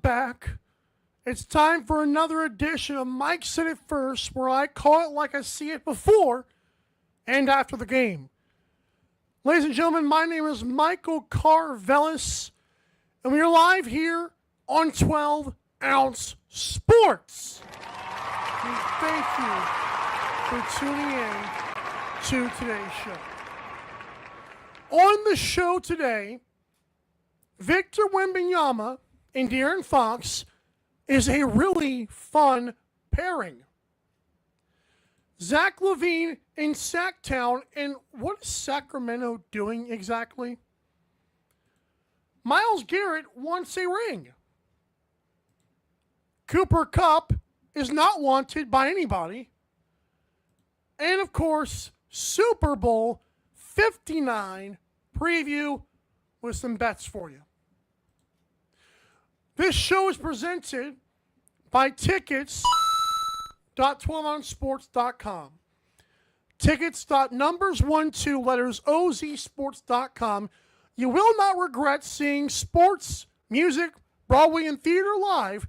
back. It's time for another edition of Mike Said It First, where I call it like I see it before and after the game. Ladies and gentlemen, my name is Michael Carvelis, and we are live here on 12 Ounce Sports. And thank you for tuning in to today's show. On the show today, Victor Wembanyama and De'Aaron Fox is a really fun pairing. Zach LaVine in Sacktown, and what is Sacramento doing exactly? Myles Garrett wants a ring. Cooper Kupp is not wanted by anybody. And of course, Super Bowl 59 preview with some bets for you. This show is presented by tickets.12ouncesports.com. Tickets.numbers12lettersozsports.com. You will not regret seeing sports, music, Broadway, and theater live,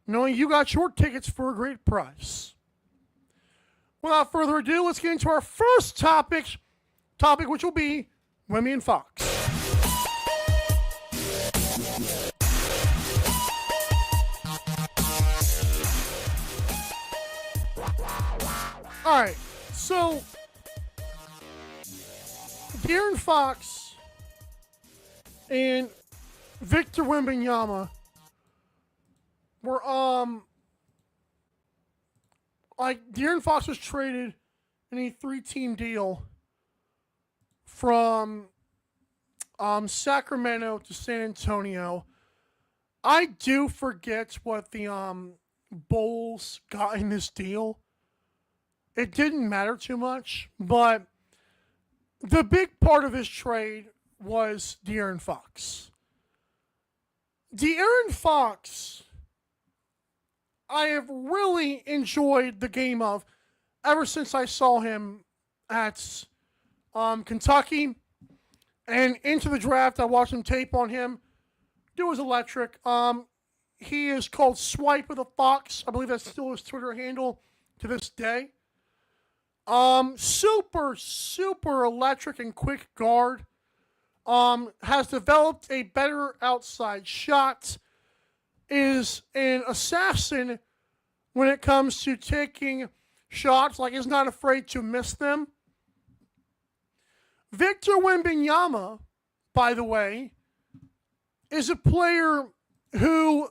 knowing you got your tickets for a great price. Without further ado, let's get into our first topic which will be Wemby and Fox. All right, so De'Aaron Fox and Victor Wembanyama were De'Aaron Fox was traded in a 3-team deal from Sacramento to San Antonio. I do forget what the Bulls got in this deal. It didn't matter too much, but the big part of his trade was De'Aaron Fox. De'Aaron Fox, I have really enjoyed the game of ever since I saw him at Kentucky and into the draft. I watched some tape on him. Dude was electric. He is called Swipe with a Fox. I believe that's still his Twitter handle to this day. Super electric and quick guard. Has developed a better outside shot. Is an assassin when it comes to taking shots. Like, is not afraid to miss them. Victor Wembanyama, by the way, is a player who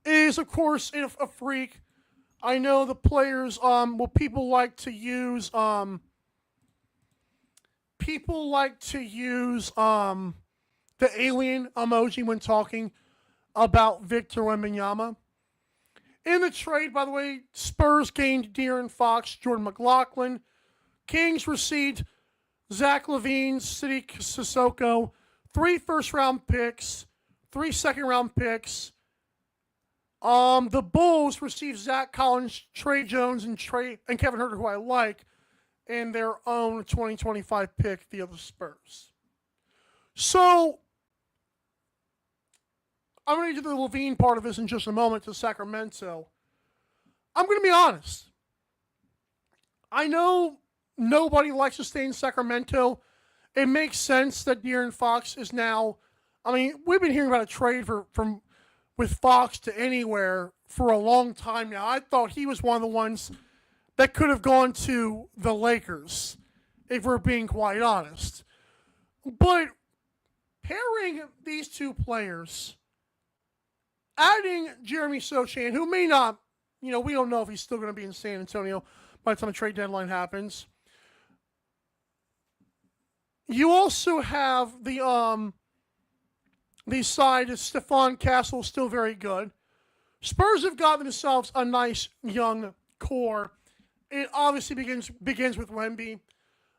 is, of course, a freak. I know the players, people like to use the alien emoji when talking about Victor Wembanyama. In the trade, by the way, Spurs gained De'Aaron Fox, Jordan McLaughlin. Kings received Zach LaVine, Sidi Sissoko, 3 first-round picks, 3 second-round picks. The Bulls received Zach Collins, Trey Jones, and Kevin Huerter, who I like, and their own 2025 pick via the Spurs. So, I'm going to do the LaVine part of this in just a moment to Sacramento. I'm going to be honest. I know nobody likes to stay in Sacramento. It makes sense that De'Aaron Fox is now, we've been hearing about a trade with Fox to anywhere for a long time now. I thought he was one of the ones that could have gone to the Lakers, if we're being quite honest. But pairing these two players, adding Jeremy Sochan, who may not, we don't know if he's still going to be in San Antonio by the time the trade deadline happens. You also have the side is Stephon Castle, still very good. Spurs have got themselves a nice young core. It obviously begins with Wemby.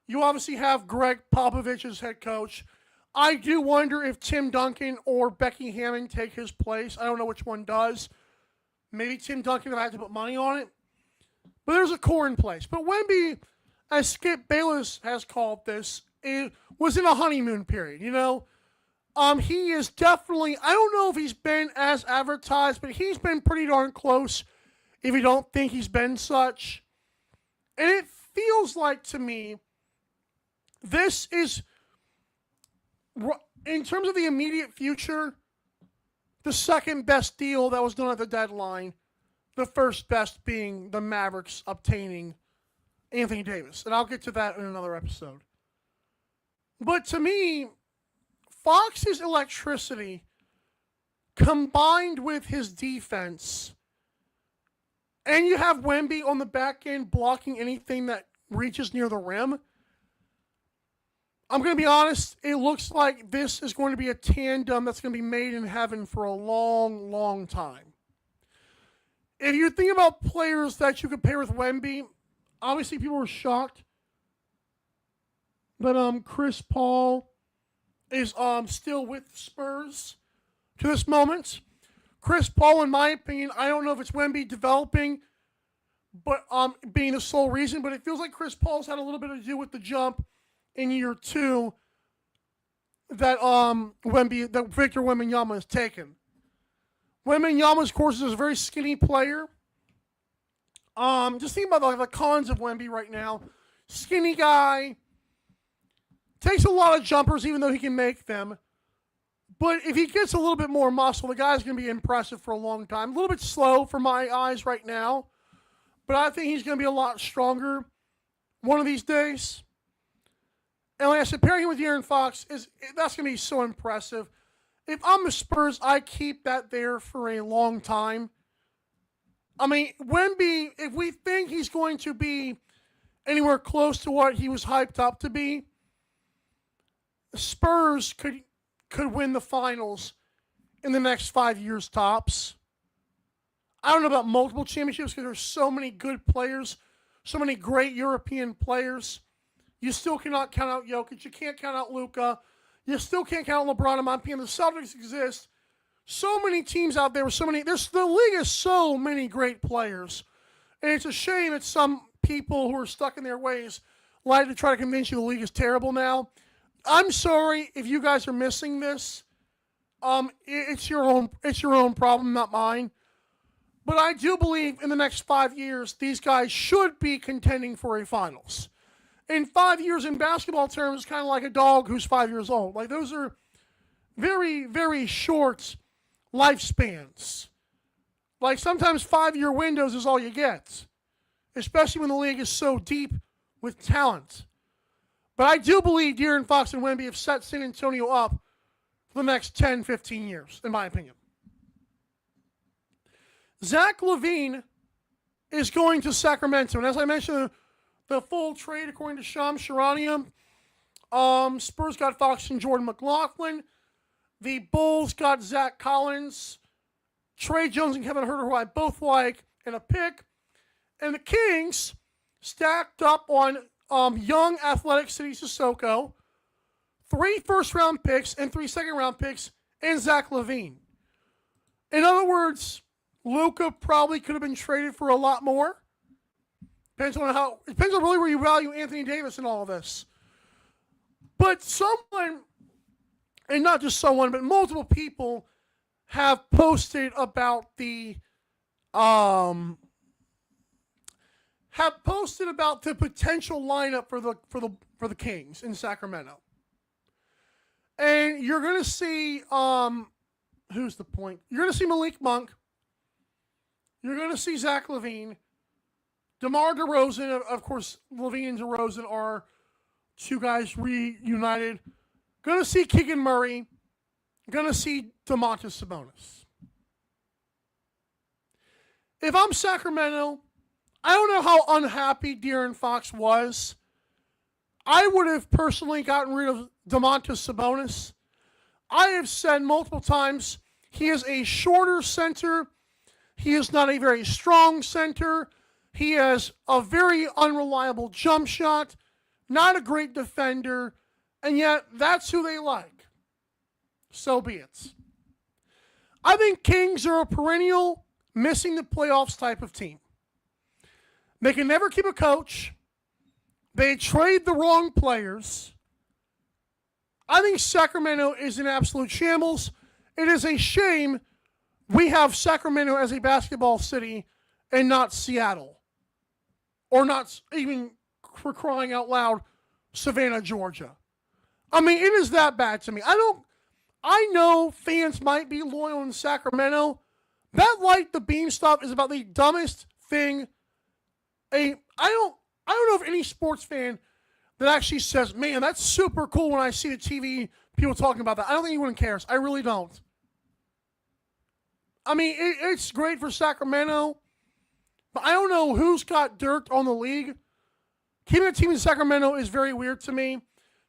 You obviously have Greg Popovich as head coach. I do wonder if Tim Duncan or Becky Hammon take his place. I don't know which one does. Maybe Tim Duncan if I had to put money on it. But there's a core in place. But Wemby, as Skip Bayless has called this, it was in a honeymoon period. He is definitely, I don't know if he's been as advertised, but he's been pretty darn close if you don't think he's been such. And it feels like to me, this is, in terms of the immediate future, the second best deal that was done at the deadline, the first best being the Mavericks obtaining Anthony Davis. And I'll get to that in another episode. But to me, Fox's electricity combined with his defense, and you have Wemby on the back end blocking anything that reaches near the rim. I'm going to be honest, it looks like this is going to be a tandem that's going to be made in heaven for a long, long time. If you think about players that you could pair with Wemby, obviously people were shocked that Chris Paul is still with Spurs to this moment. Chris Paul, in my opinion, I don't know if it's Wemby developing, but being the sole reason, but it feels like Chris Paul's had a little bit to do with the jump in year 2 that Victor Wembanyama has taken. Wembanyama, of course, is a very skinny player. Just think about the cons of Wemby right now. Skinny guy, takes a lot of jumpers even though he can make them. But if he gets a little bit more muscle, the guy's going to be impressive for a long time. A little bit slow for my eyes right now, but I think he's going to be a lot stronger one of these days. And like I said, pairing him with De'Aaron Fox, that's going to be so impressive. If I'm the Spurs, I keep that there for a long time. I mean, Wemby, if we think he's going to be anywhere close to what he was hyped up to be, Spurs could win the finals in the next 5 years tops. I don't know about multiple championships because there's so many good players, so many great European players. You still cannot count out Jokic. You can't count out Luka. You still can't count out LeBron. In my opinion, the Celtics exist. So many teams out there with so many. The league has so many great players, and it's a shame that some people who are stuck in their ways like to try to convince you the league is terrible now. I'm sorry if you guys are missing this. It's your own problem, not mine. But I do believe in the next 5 years, these guys should be contending for a finals. In 5 years in basketball terms, it's kind of like a dog who's 5 years old. Like, those are very, very short lifespans. Like, sometimes 5-year windows is all you get, especially when the league is so deep with talent. But I do believe De'Aaron Fox and Wemby have set San Antonio up for the next 10, 15 years, in my opinion. Zach LaVine is going to Sacramento. And as I mentioned, the full trade, according to Shams Charania, Spurs got Fox and Jordan McLaughlin. The Bulls got Zach Collins, Trey Jones and Kevin Huerter, who I both like, and a pick. And the Kings stacked up on young athletic City Sissoko, 3 first-round picks and 3 second-round picks, and Zach LaVine. In other words, Luka probably could have been traded for a lot more. Depends on really where you value Anthony Davis in all of this. But someone, and not just someone, but multiple people have posted about the potential lineup for the Kings in Sacramento. And you're going to see who's the point? You're going to see Malik Monk. You're going to see Zach LaVine. DeMar DeRozan, of course, LaVine and DeRozan are 2 guys reunited. Going to see Keegan Murray. Going to see Domantas Sabonis. If I'm Sacramento, I don't know how unhappy De'Aaron Fox was. I would have personally gotten rid of Domantas Sabonis. I have said multiple times he is a shorter center. He is not a very strong center. He has a very unreliable jump shot, not a great defender, and yet that's who they like. So be it. I think Kings are a perennial missing the playoffs type of team. They can never keep a coach. They trade the wrong players. I think Sacramento is an absolute shambles. It is a shame we have Sacramento as a basketball city and not Seattle. Or not even, for crying out loud, Savannah, Georgia. I mean, it is that bad to me. I know fans might be loyal in Sacramento. That light the beam stuff is about the dumbest thing. I don't know if any sports fan that actually says, man, that's super cool when I see the TV people talking about that. I don't think anyone cares. I really don't. I mean, it's great for Sacramento, but I don't know who's got dirt on the league. Keeping a team in Sacramento is very weird to me,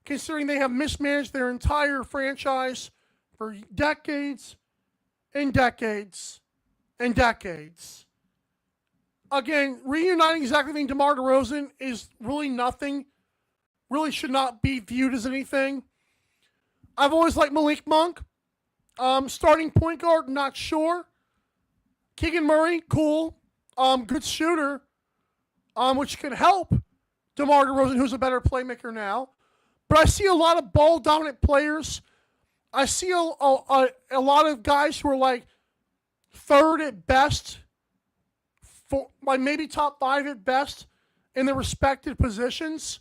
considering they have mismanaged their entire franchise for decades and decades and decades. Again, reuniting Zach LaVine and DeMar DeRozan is really nothing. Really should not be viewed as anything. I've always liked Malik Monk. Starting point guard, not sure. Keegan Murray, cool. Good shooter, which can help DeMar DeRozan, who's a better playmaker now. But I see a lot of ball-dominant players. I see a lot of guys who are like third at best, like maybe top 5 at best in their respective positions.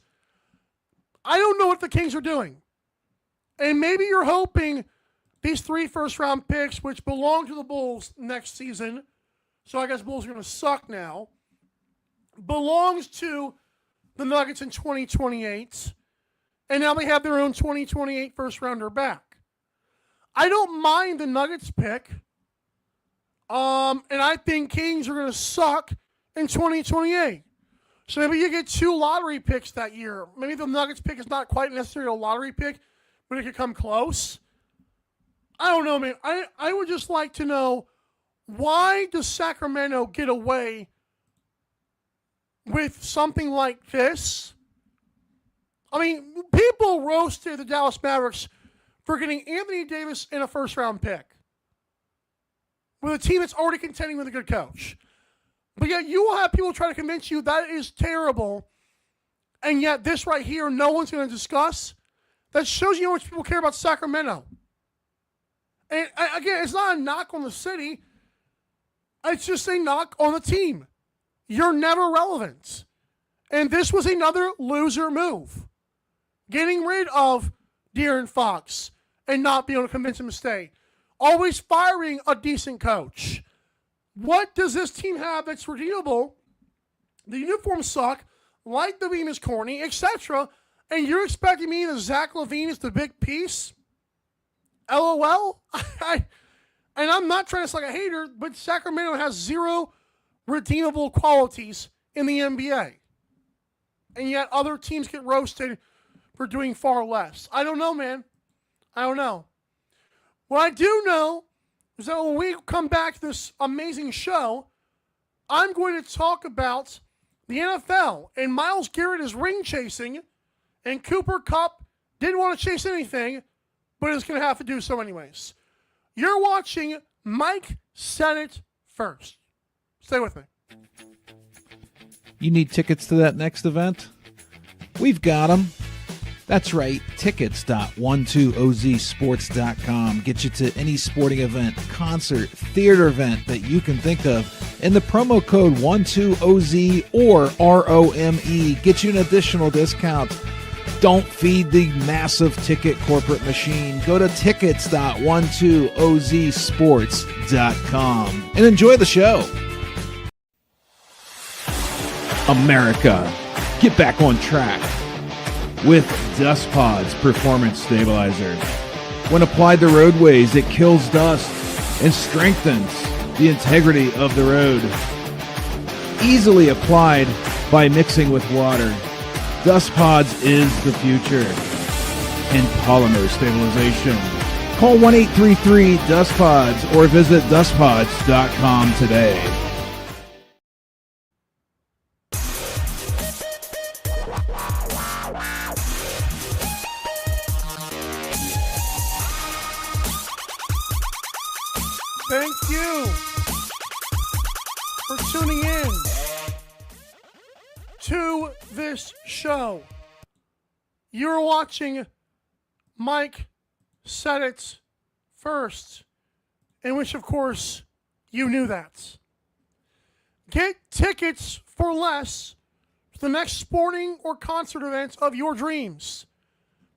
I don't know what the Kings are doing. And maybe you're hoping these 3 first-round picks, which belong to the Bulls next season, so I guess Bulls are going to suck now, belongs to the Nuggets in 2028, and now they have their own 2028 first-rounder back. I don't mind the Nuggets pick, and I think Kings are going to suck in 2028. So maybe you get 2 lottery picks that year. Maybe the Nuggets pick is not quite necessarily a lottery pick, but it could come close. I don't know, man. I would just like to know, why does Sacramento get away with something like this? I mean, people roasted the Dallas Mavericks for getting Anthony Davis in a first-round pick with a team that's already contending with a good coach. But yet you will have people try to convince you that is terrible, and yet this right here no one's going to discuss. That shows you how much people care about Sacramento. And again, it's not a knock on the city. It's just a knock on the team. You're never relevant. And this was another loser move. Getting rid of De'Aaron Fox and not being able to convince him to stay. Always firing a decent coach. What does this team have that's redeemable? The uniforms suck. Light the beam is corny, etc. And you're expecting me that Zach LaVine is the big piece? LOL? And I'm not trying to sound like a hater, but Sacramento has 0 redeemable qualities in the NBA. And yet other teams get roasted for doing far less. I don't know, man. I don't know. What I do know is that when we come back to this amazing show, I'm going to talk about the NFL. And Myles Garrett is ring chasing, and Cooper Kupp didn't want to chase anything, but is going to have to do so anyways. You're watching Mike Said It First. Stay with me. You need tickets to that next event? We've got them. That's right, tickets.12ozsports.com. Get you to any sporting event, concert, theater event that you can think of. And the promo code 12OZ or ROME gets you an additional discount. Don't feed the massive ticket corporate machine. Go to tickets.12ozsports.com and enjoy the show. America, get back on track with Dust Pod's Performance Stabilizer. When applied to roadways, it kills dust and strengthens the integrity of the road. Easily applied by mixing with water. Dust Pods is the future in polymer stabilization. Call 1-833-DUST-PODS or visit dustpods.com today. Thank you for tuning in to this show. You're watching Mike said it first, in which, of course, you knew that. Get tickets for less to the next sporting or concert event of your dreams.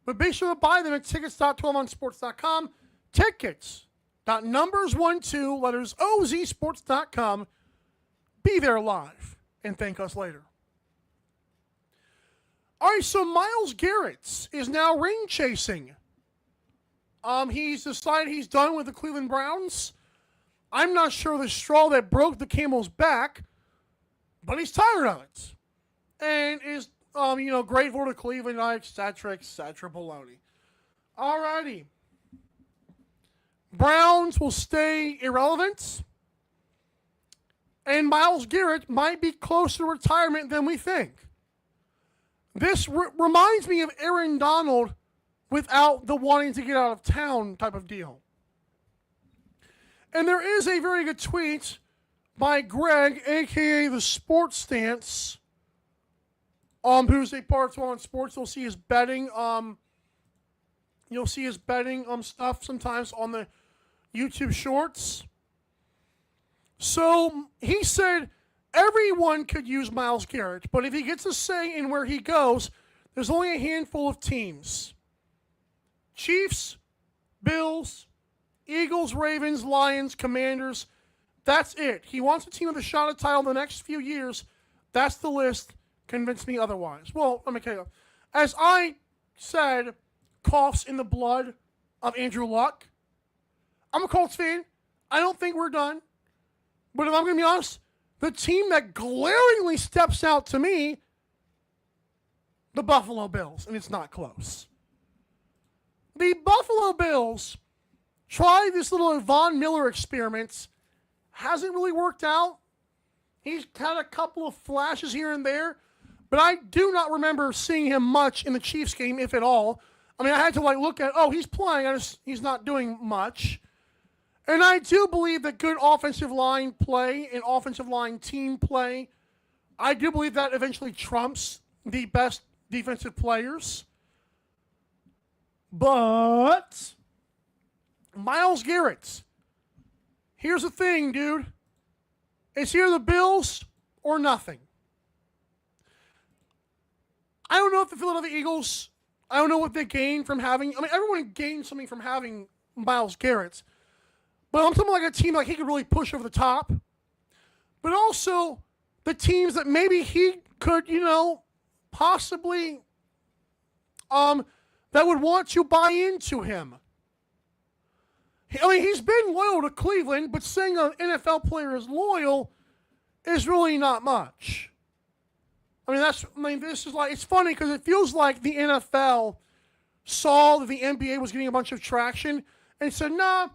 But be sure to buy them at tickets.12onsports.com. Tickets.numbers12 letters OZsports.com. Be there live and thank us later. All right, so Myles Garrett is now ring chasing. He's decided he's done with the Cleveland Browns. I'm not sure the straw that broke the camel's back, but he's tired of it. And is, grateful to Cleveland, etc., baloney. All righty. Browns will stay irrelevant. And Myles Garrett might be closer to retirement than we think. This reminds me of Aaron Donald without the wanting to get out of town type of deal. And there is a very good tweet by Greg, a.k.a. the Sports Stance, who's a part of 12 on Sports. You'll see his betting, stuff sometimes on the YouTube Shorts. So he said everyone could use Myles Garrett, but if he gets a say in where he goes, there's only a handful of teams. Chiefs, Bills, Eagles, Ravens, Lions, Commanders. That's it. He wants a team with a shot at title in the next few years. That's the list. Convince me otherwise. Well, let me tell you. As I said, coughs in the blood of Andrew Luck. I'm a Colts fan. I don't think we're done. But if I'm going to be honest, the team that glaringly steps out to me, the Buffalo Bills, and it's not close. The Buffalo Bills tried this little Von Miller experiment. Hasn't really worked out. He's had a couple of flashes here and there, but I do not remember seeing him much in the Chiefs game, if at all. I mean, I had to look at, he's playing. He's not doing much. And I do believe that good offensive line play and offensive line team play, I do believe that eventually trumps the best defensive players. But Myles Garrett, here's the thing, dude. It's either the Bills or nothing. I don't know if the Philadelphia Eagles, I don't know what they gained from having, everyone gained something from having Myles Garrett. But I'm talking like a team like he could really push over the top. But also the teams that maybe he could, possibly, that would want to buy into him. He's been loyal to Cleveland, but saying an NFL player is loyal is really not much. This is it's funny because it feels like the NFL saw that the NBA was getting a bunch of traction and said, nah,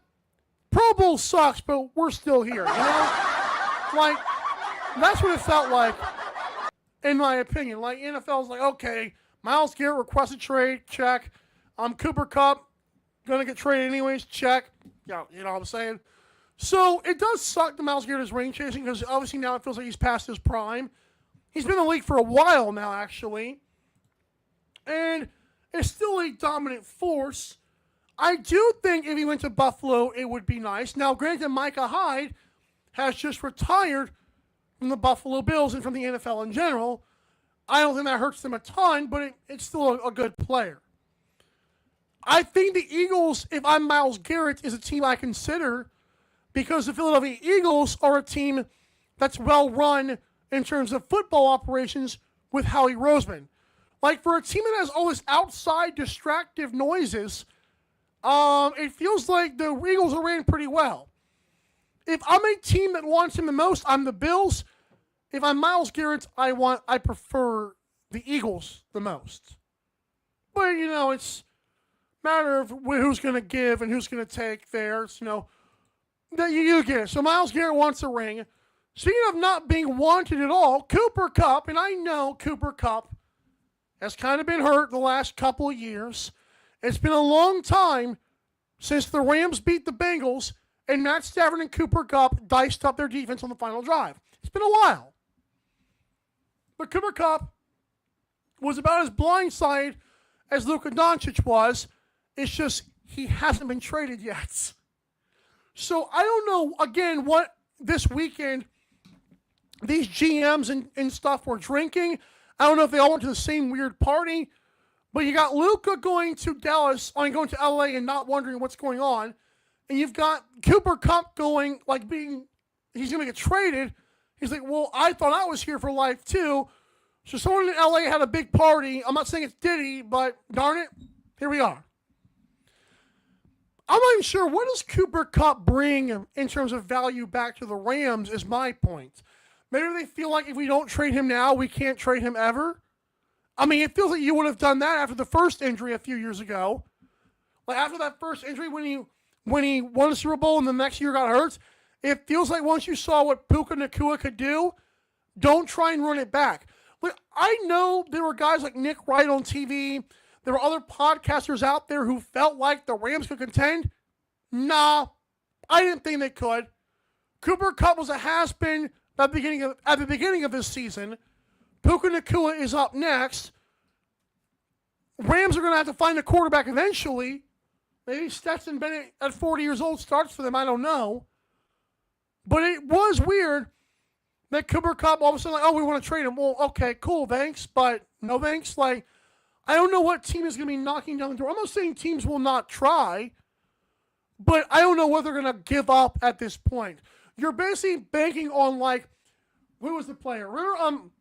Pro Bowl sucks, but we're still here, that's what it felt like, in my opinion. NFL's okay, Myles Garrett requested trade, check. Cooper Kupp, gonna get traded anyways, check. You know what I'm saying? So it does suck that Myles Garrett is ring chasing because obviously now it feels like he's past his prime. He's been in the league for a while now, actually. And it's still a dominant force. I do think if he went to Buffalo, it would be nice. Now, granted, Micah Hyde has just retired from the Buffalo Bills and from the NFL in general. I don't think that hurts them a ton, but it's still a good player. I think the Eagles, if I'm Myles Garrett, is a team I consider because the Philadelphia Eagles are a team that's well run in terms of football operations with Howie Roseman. For a team that has all this outside distractive noises, it feels like the Eagles are ran pretty well. If I'm a team that wants him the most, I'm the Bills. If I'm Myles Garrett, I prefer the Eagles the most. But, it's a matter of who's going to give and who's going to take there. That you get it. So Myles Garrett wants a ring. Speaking of not being wanted at all, Cooper Kupp, and I know Cooper Kupp has kind of been hurt the last couple of years. It's been a long time since the Rams beat the Bengals and Matt Stafford and Cooper Kupp diced up their defense on the final drive. It's been a while. But Cooper Kupp was about as blindsided as Luka Doncic was, It's just he hasn't been traded yet. So I don't know, again, what this weekend these GMs and stuff were drinking. I don't know if they all went to the same weird party. But you got Luka going to Dallas, going to LA and not wondering what's going on. And you've got Cooper Kupp going, he's going to get traded. He's like, well, I thought I was here for life too. So someone in LA had a big party. I'm not saying it's Diddy, but darn it, here we are. I'm not even sure, what does Cooper Kupp bring in terms of value back to the Rams is my point. Maybe they feel like if we don't trade him now, we can't trade him ever. I mean, it feels like you would have done that after the first injury a few years ago. Like after that first injury when he won the Super Bowl and the next year got hurt, it feels like once you saw what Puka Nacua could do, don't try and run it back. Like, I know there were guys like Nick Wright on TV. There were other podcasters out there who felt like the Rams could contend. Nah, I didn't think they could. Cooper Kupp was a has-been at the beginning of this season. Puka Nacua is up next. Rams are going to have to find a quarterback eventually. Maybe Stetson Bennett at 40 years old starts for them. I don't know. But it was weird that Cooper Kupp all of a sudden, we want to trade him. Well, okay, cool, thanks, but no thanks. Like, I don't know what team is going to be knocking down the door. I'm not saying teams will not try, but I don't know what they're going to give up at this point. You're basically banking on, who was the player? Remember,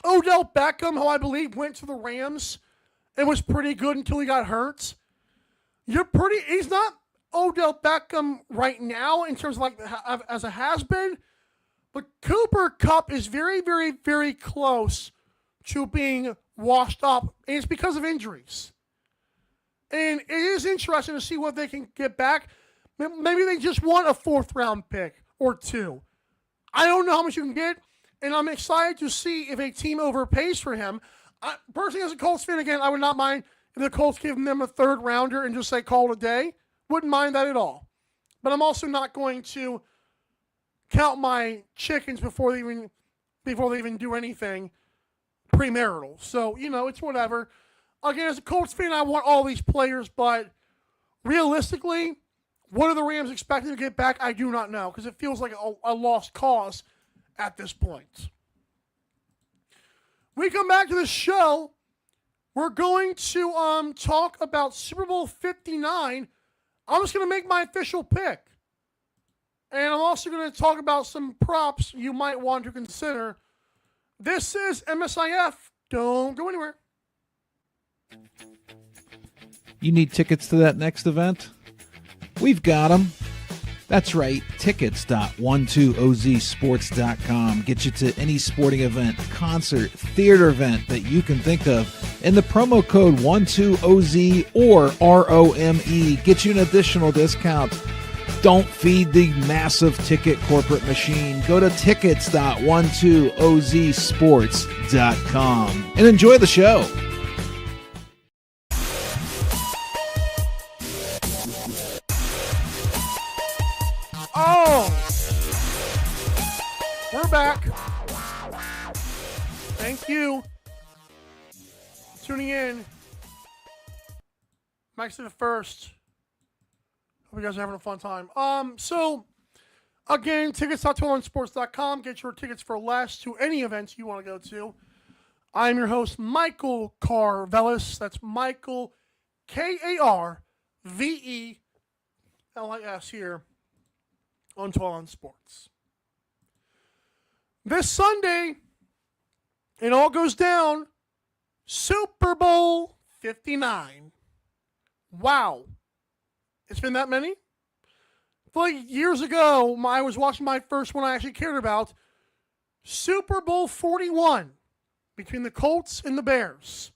Odell Beckham, who I believe went to the Rams and was pretty good until he got hurt. He's not Odell Beckham right now in terms of as a has-been, but Cooper Kupp is very, very, very close to being washed up, and it's because of injuries. And it is interesting to see what they can get back. Maybe they just want a 4th-round pick or 2. I don't know how much you can get, and I'm excited to see if a team overpays for him. Personally, as a Colts fan, again, I would not mind if the Colts give them a 3rd-rounder and just say call it a day. Wouldn't mind that at all. But I'm also not going to count my chickens before they even do anything premarital. So, it's whatever. Again, as a Colts fan, I want all these players, but realistically, what are the Rams expecting to get back? I do not know, because it feels like a lost cause at this point. When we come back to the show, we're going to talk about Super Bowl 59. I'm just going to make my official pick. And I'm also going to talk about some props you might want to consider. This is MSIF. Don't go anywhere. You need tickets to that next event? We've got them. That's right, tickets.12ozsports.com. Get you to any sporting event, concert, theater event that you can think of. And the promo code 12OZ or ROME gets you an additional discount. Don't feed the massive ticket corporate machine. Go to tickets.12ozsports.com and enjoy the show. Oh, we're back. Thank you for tuning in. Max to the first. Hope you guys are having a fun time. So again, tickets.12ozsports.com. Get your tickets for less to any events you want to go to. I'm your host, Michael Carvelis. That's Michael Karvelis here on 12 on Sports. This Sunday, it all goes down. Super Bowl 59. Wow. It's been that many? Like years ago, I was watching my first one I actually cared about. Super Bowl 41 between the Colts and the Bears.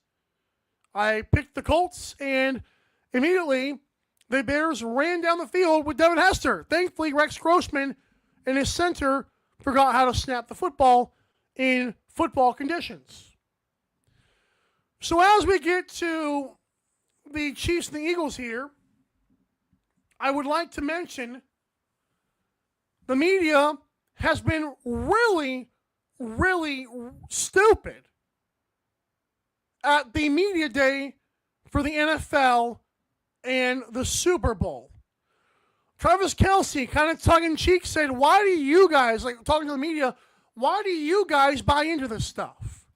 I picked the Colts, and immediately the Bears ran down the field with Devin Hester. Thankfully, Rex Grossman and his center forgot how to snap the football in football conditions. So as we get to the Chiefs and the Eagles here, I would like to mention the media has been really, really stupid at the media day for the NFL and the Super Bowl. Travis Kelce, kind of tongue-in-cheek, said, why do you guys, like talking to the media, why do you guys buy into this stuff?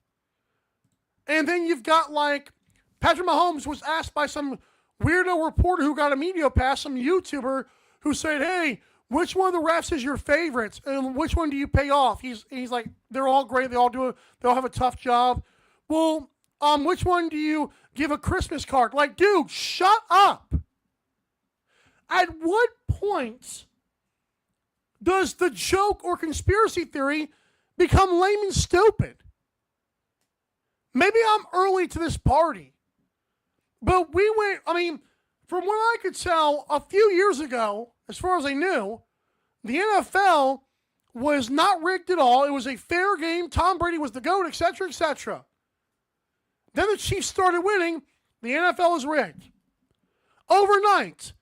And then you've got, like, Patrick Mahomes was asked by some weirdo reporter who got a media pass, some YouTuber, who said, hey, which one of the refs is your favorite, and which one do you pay off? He's like, they're all great, they all have a tough job. Well, which one do you give a Christmas card? Like, dude, shut up. At what point does the joke or conspiracy theory become lame and stupid? Maybe I'm early to this party, but from what I could tell, a few years ago, as far as I knew, the NFL was not rigged at all. It was a fair game. Tom Brady was the GOAT, etc., etc. Then the Chiefs started winning. The NFL is rigged. Overnight,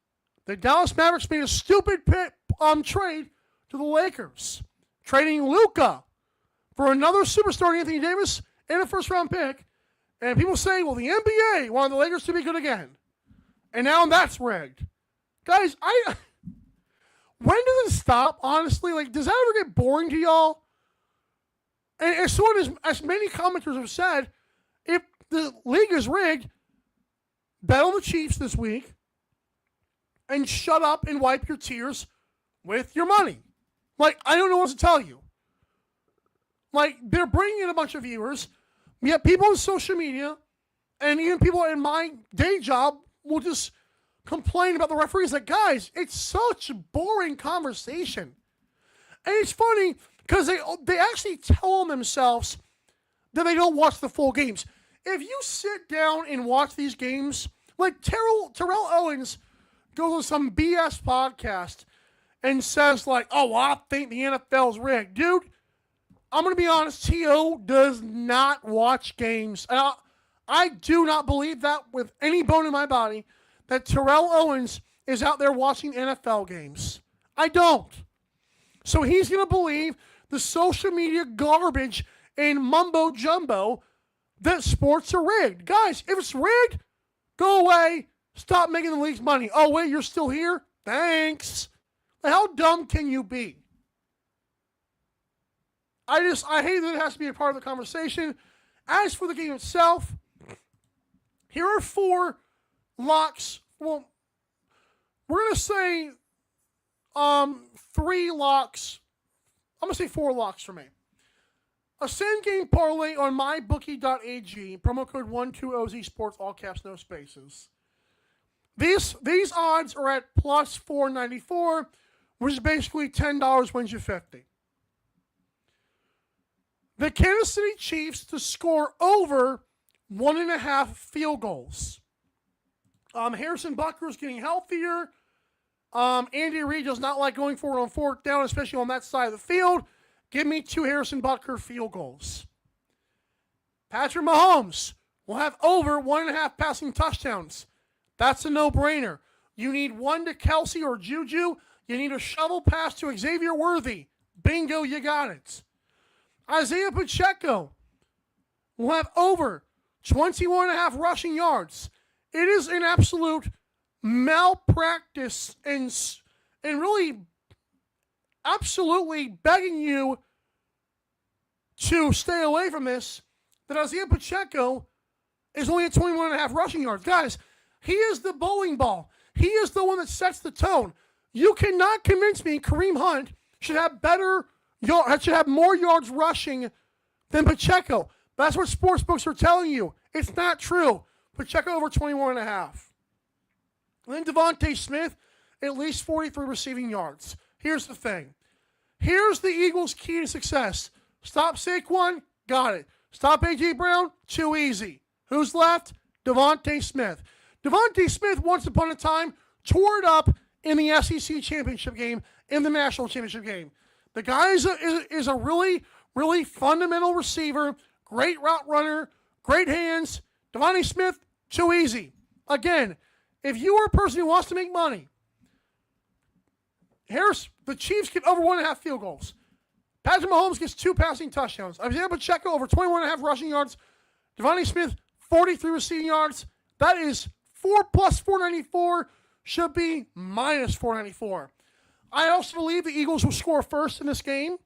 the Dallas Mavericks made a stupid trade to the Lakers, trading Luka for another superstar, Anthony Davis, and a first-round pick. And people say, well, the NBA wanted the Lakers to be good again. And now that's rigged. Guys, when does it stop, honestly? Like, does that ever get boring to y'all? And as many commenters have said, if the league is rigged, bet on the Chiefs this week and shut up and wipe your tears with your money. Like, I don't know what to tell you. Like, they're bringing in a bunch of viewers, yet people on social media and even people in my day job will just complain about the referees. Like, guys, it's such a boring conversation. And it's funny because they actually tell themselves that they don't watch the full games. If you sit down and watch these games, like Terrell Owens goes on some BS podcast and says, like, oh, well, I think the NFL's rigged. Dude, I'm going to be honest, T.O. does not watch games. And I do not believe that with any bone in my body that Terrell Owens is out there watching NFL games. I don't. So he's going to believe the social media garbage and mumbo jumbo that sports are rigged. Guys, if it's rigged, go away. Stop making the league's money. Oh, wait, you're still here? Thanks. How dumb can you be? I hate that it has to be a part of the conversation. As for the game itself, here are 4 locks. Well, we're going to say 3 locks. I'm going to say 4 locks for me. A same game parlay on mybookie.ag. Promo code 12OZ Sports, all caps, no spaces. These odds are at plus 494, which is basically $10 wins you 50. The Kansas City Chiefs to score over 1.5 field goals. Harrison Butker is getting healthier. Andy Reid does not like going forward on 4th down, especially on that side of the field. Give me 2 Harrison Butker field goals. Patrick Mahomes will have over 1.5 passing touchdowns. That's a no-brainer. You need 1 to Kelce or Juju. You need a shovel pass to Xavier Worthy. Bingo, you got it. Isaiah Pacheco will have over 21.5 rushing yards. It is an absolute malpractice and really absolutely begging you to stay away from this, that Isaiah Pacheco is only at 21.5 rushing yards. Guys, he is the bowling ball. He is the one that sets the tone. You cannot convince me Kareem Hunt should have more yards rushing than Pacheco. That's what sportsbooks are telling you. It's not true. Pacheco over 21.5. Then Devontae Smith, at least 43 receiving yards. Here's the thing. Here's the Eagles' key to success. Stop Saquon, got it. Stop A.J. Brown, too easy. Who's left? Devontae Smith. Devontae Smith, once upon a time, tore it up in the SEC championship game, in the national championship game. The guy is a really, really fundamental receiver, great route runner, great hands. Devontae Smith, too easy. Again, if you are a person who wants to make money, the Chiefs get over 1.5 field goals. Patrick Mahomes gets 2 passing touchdowns. Isaiah Pacheco over 21.5 rushing yards. Devontae Smith, 43 receiving yards. That is 4 plus 494 should be minus 494. I also believe the Eagles will score first in this game.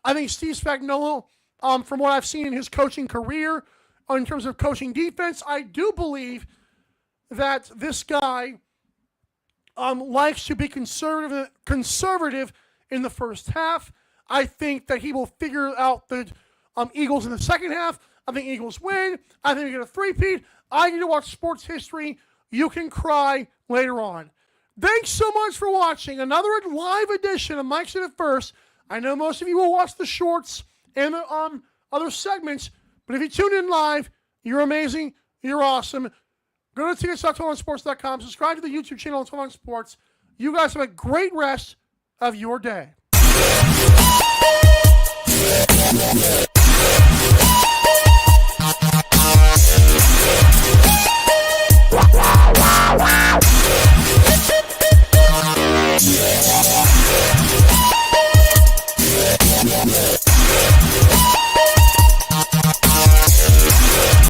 I think Steve Spagnuolo, from what I've seen in his coaching career, in terms of coaching defense, I do believe that this guy likes to be conservative in the first half. I think that he will figure out the Eagles in the second half. I think Eagles win. I think we get a three-peat. I need to watch sports history. You can cry later on. Thanks so much for watching another live edition of Mike Said It First. I know most of you will watch the shorts and the other segments, but if you tune in live, you're amazing. You're awesome. Go to tickets.totalonsports.com. Subscribe to the YouTube channel Total On Sports. You guys have a great rest of your day.